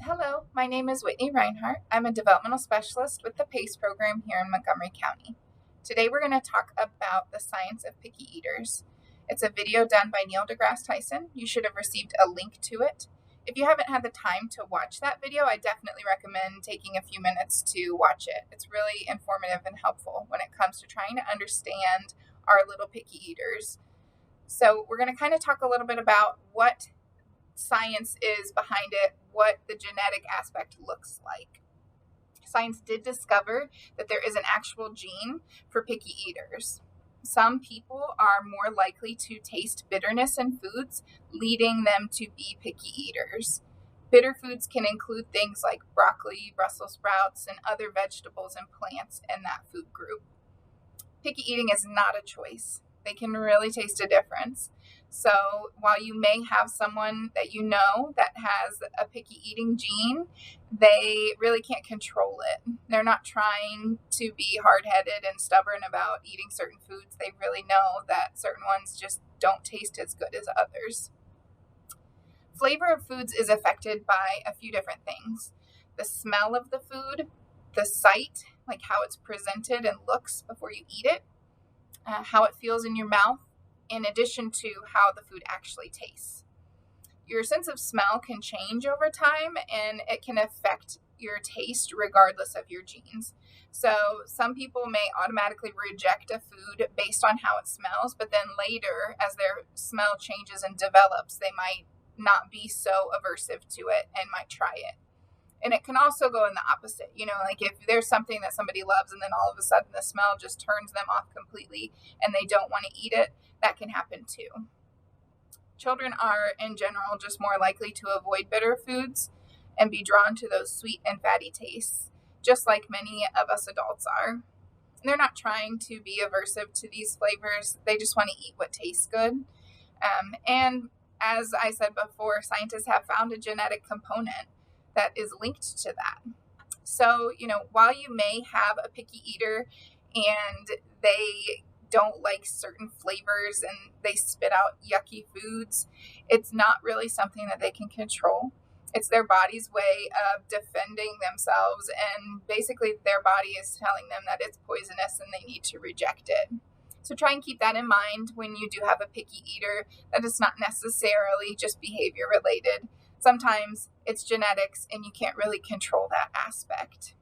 Hello, my name is Whitney Rinehart. I'm a developmental specialist with the PACE program here in Montgomery County. Today we're going to talk about the science of picky eaters. It's a video done by Neil deGrasse Tyson. You should have received a link to it. If you haven't had the time to watch that video, I definitely recommend taking a few minutes to watch it. It's really informative and helpful when it comes to trying to understand our little picky eaters. So we're going to kind of talk a little bit about what science is behind it, what the genetic aspect looks like. Science did discover that there is an actual gene for picky eaters. Some people are more likely to taste bitterness in foods, leading them to be picky eaters. Bitter foods can include things like broccoli, Brussels sprouts, and other vegetables and plants in that food group. Picky eating is not a choice. They can really taste a difference. So while you may have someone that you know that has a picky eating gene, they really can't control it. They're not trying to be hard-headed and stubborn about eating certain foods. They really know that certain ones just don't taste as good as others. Flavor of foods is affected by a few different things. The smell of the food, the sight, like how it's presented and looks before you eat it, how it feels in your mouth, in addition to how the food actually tastes. Your sense of smell can change over time, and it can affect your taste regardless of your genes. So some people may automatically reject a food based on how it smells, but then later, as their smell changes and develops, they might not be so aversive to it and might try it. And it can also go in the opposite. Like if there's something that somebody loves and then all of a sudden the smell just turns them off completely and they don't want to eat it, that can happen too. Children are, in general, just more likely to avoid bitter foods and be drawn to those sweet and fatty tastes, just like many of us adults are. And they're not trying to be aversive to these flavors. They just want to eat what tastes good. And as I said before, scientists have found a genetic component that is linked to that. So, while you may have a picky eater and they don't like certain flavors and they spit out yucky foods, it's not really something that they can control. It's their body's way of defending themselves, and basically their body is telling them that it's poisonous and they need to reject it. So try and keep that in mind when you do have a picky eater, that it's not necessarily just behavior related. Sometimes it's genetics and you can't really control that aspect.